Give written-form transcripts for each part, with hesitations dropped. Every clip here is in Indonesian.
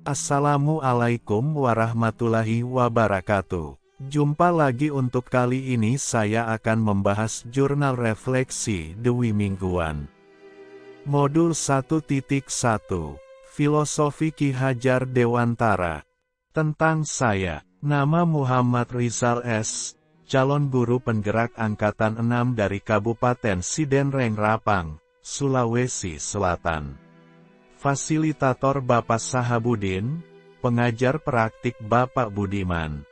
Assalamualaikum warahmatullahi wabarakatuh. Jumpa lagi. Untuk kali ini saya akan membahas jurnal refleksi Dewi Mingguan. Modul 1.1 Filosofi Ki Hajar Dewantara. Tentang saya, nama Muhammad Rizal S., calon guru penggerak Angkatan 6 dari Kabupaten Sidenreng Rapang, Sulawesi Selatan. Fasilitator Bapak Sahabudin, pengajar praktik Bapak Budiman.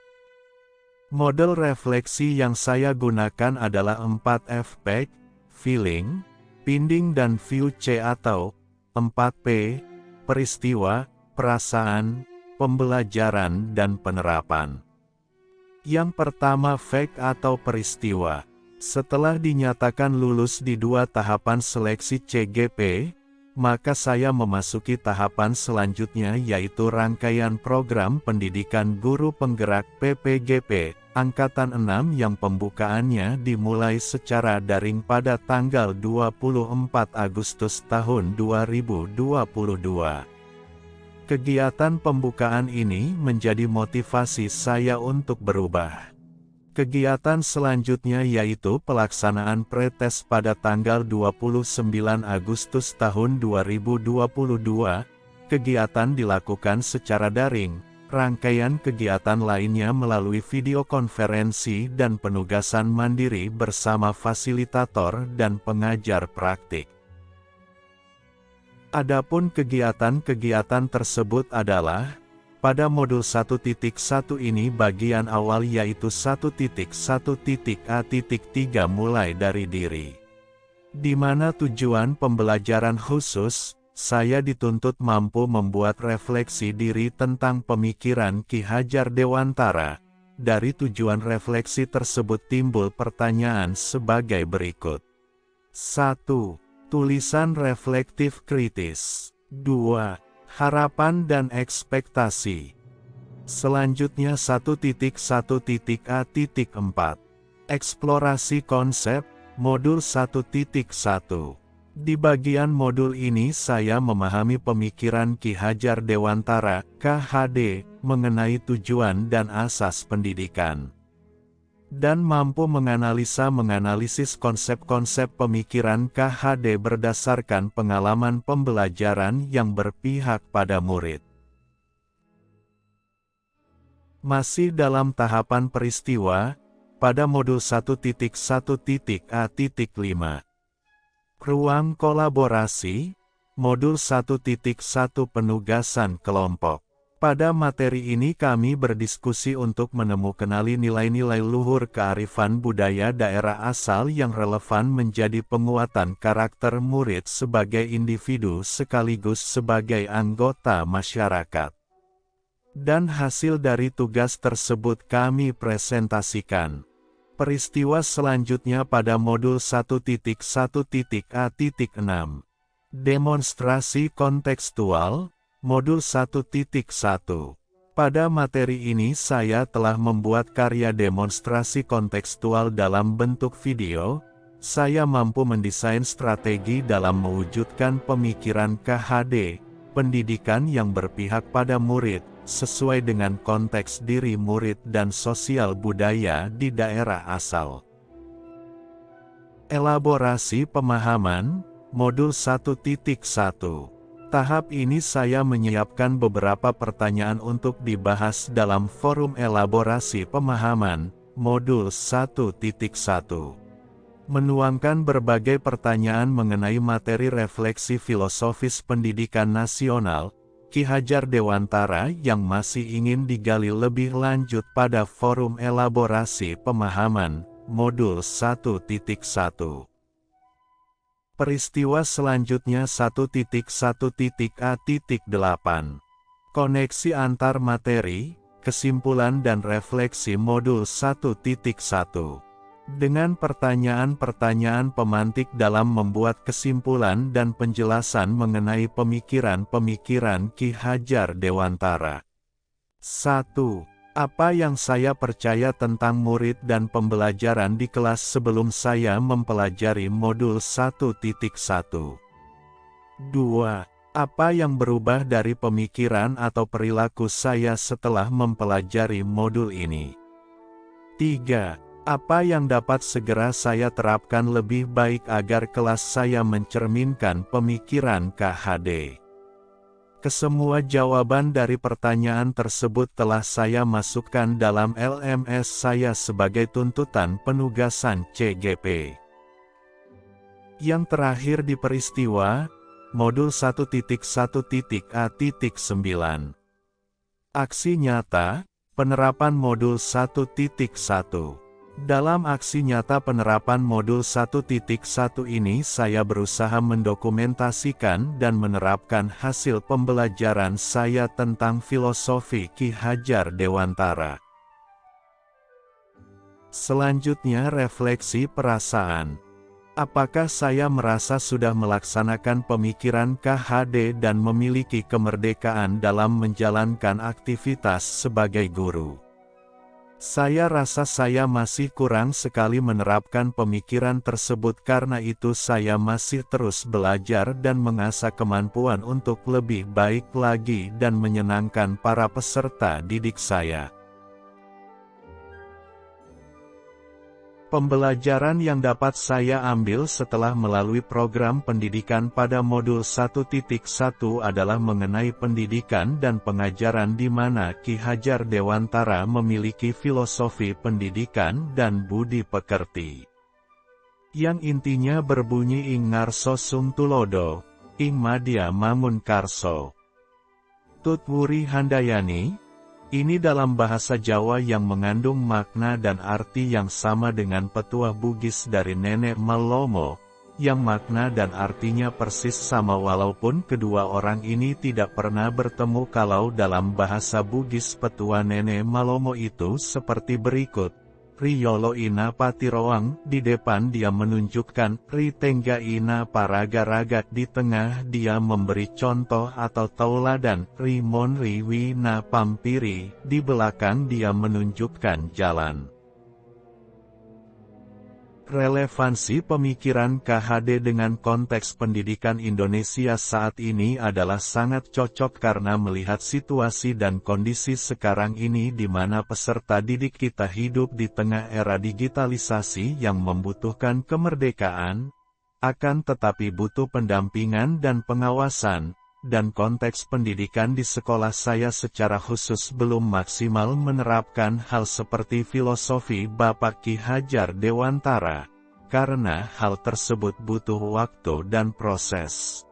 Model refleksi yang saya gunakan adalah 4F PEC, feeling, pinding dan view C atau 4P, peristiwa, perasaan, pembelajaran dan penerapan. Yang pertama fact atau peristiwa. Setelah dinyatakan lulus di 2 tahapan seleksi CGP, maka saya memasuki tahapan selanjutnya yaitu rangkaian program pendidikan guru penggerak PPGP, Angkatan 6 yang pembukaannya dimulai secara daring pada tanggal 24 Agustus tahun 2022. Kegiatan pembukaan ini menjadi motivasi saya untuk berubah. Kegiatan selanjutnya yaitu pelaksanaan pretest pada tanggal 29 Agustus tahun 2022. Kegiatan dilakukan secara daring, rangkaian kegiatan lainnya melalui video konferensi dan penugasan mandiri bersama fasilitator dan pengajar praktik. Adapun kegiatan-kegiatan tersebut adalah pada modul 1.1 ini bagian awal yaitu 1.1.A.3 mulai dari diri. Di mana tujuan pembelajaran khusus, saya dituntut mampu membuat refleksi diri tentang pemikiran Ki Hajar Dewantara. Dari tujuan refleksi tersebut timbul pertanyaan sebagai berikut. 1. Tulisan reflektif kritis. 2. Harapan dan ekspektasi. Selanjutnya 1.1.A.4. Eksplorasi konsep, modul 1.1. Di bagian modul ini saya memahami pemikiran Ki Hajar Dewantara, KHD, mengenai tujuan dan asas pendidikan. Dan mampu menganalisis konsep-konsep pemikiran KHD berdasarkan pengalaman pembelajaran yang berpihak pada murid. Masih dalam tahapan peristiwa, pada modul 1.1.A.5. Ruang kolaborasi, modul 1.1 penugasan kelompok. Pada materi ini kami berdiskusi untuk menemukan nilai-nilai luhur kearifan budaya daerah asal yang relevan menjadi penguatan karakter murid sebagai individu sekaligus sebagai anggota masyarakat. Dan hasil dari tugas tersebut kami presentasikan. Peristiwa selanjutnya pada modul 1.1.A.6. Demonstrasi kontekstual, modul 1.1. Pada materi ini saya telah membuat karya demonstrasi kontekstual dalam bentuk video. Saya mampu mendesain strategi dalam mewujudkan pemikiran KHD, pendidikan yang berpihak pada murid, sesuai dengan konteks diri murid dan sosial budaya di daerah asal. Elaborasi pemahaman, modul 1.1. Tahap ini saya menyiapkan beberapa pertanyaan untuk dibahas dalam forum elaborasi pemahaman, modul 1.1. Menuangkan berbagai pertanyaan mengenai materi refleksi filosofis pendidikan nasional, Ki Hajar Dewantara yang masih ingin digali lebih lanjut pada forum elaborasi pemahaman, modul 1.1. Peristiwa selanjutnya 1.1.A.8. Koneksi antar materi, kesimpulan dan refleksi modul 1.1. Dengan pertanyaan-pertanyaan pemantik dalam membuat kesimpulan dan penjelasan mengenai pemikiran-pemikiran Ki Hajar Dewantara. 1. Apa yang saya percaya tentang murid dan pembelajaran di kelas sebelum saya mempelajari modul 1.1. 2. Apa yang berubah dari pemikiran atau perilaku saya setelah mempelajari modul ini? 3. Apa yang dapat segera saya terapkan lebih baik agar kelas saya mencerminkan pemikiran KHD? Kesemua jawaban dari pertanyaan tersebut telah saya masukkan dalam LMS saya sebagai tuntutan penugasan CGP. Yang terakhir di peristiwa, Modul 1.1.A.9. Aksi nyata, penerapan Modul 1.1. Dalam aksi nyata penerapan Modul 1.1 ini saya berusaha mendokumentasikan dan menerapkan hasil pembelajaran saya tentang filosofi Ki Hajar Dewantara. Selanjutnya refleksi perasaan. Apakah saya merasa sudah melaksanakan pemikiran KHD dan memiliki kemerdekaan dalam menjalankan aktivitas sebagai guru? Saya rasa saya masih kurang sekali menerapkan pemikiran tersebut, karena itu saya masih terus belajar dan mengasah kemampuan untuk lebih baik lagi dan menyenangkan para peserta didik saya. Pembelajaran yang dapat saya ambil setelah melalui program pendidikan pada Modul 1.1 adalah mengenai pendidikan dan pengajaran, di mana Ki Hajar Dewantara memiliki filosofi pendidikan dan budi pekerti, yang intinya berbunyi ing ngarso sung tulodo, ing madya mamun karso. Tutwuri Handayani. Ini dalam bahasa Jawa yang mengandung makna dan arti yang sama dengan petuah Bugis dari Nenek Malomo, yang makna dan artinya persis sama walaupun kedua orang ini tidak pernah bertemu. Kalau dalam bahasa Bugis petua Nenek Malomo itu seperti berikut. Riyolo ina patiroang, di depan dia menunjukkan, ri tengga ina paraga-ragat, di tengah dia memberi contoh atau tauladan, ri mon ri wina pampiri, di belakang dia menunjukkan jalan. Relevansi pemikiran KHD dengan konteks pendidikan Indonesia saat ini adalah sangat cocok karena melihat situasi dan kondisi sekarang ini di mana peserta didik kita hidup di tengah era digitalisasi yang membutuhkan kemerdekaan, akan tetapi butuh pendampingan dan pengawasan, dan konteks pendidikan di sekolah saya secara khusus belum maksimal menerapkan hal seperti filosofi Bapak Ki Hajar Dewantara, karena hal tersebut butuh waktu dan proses.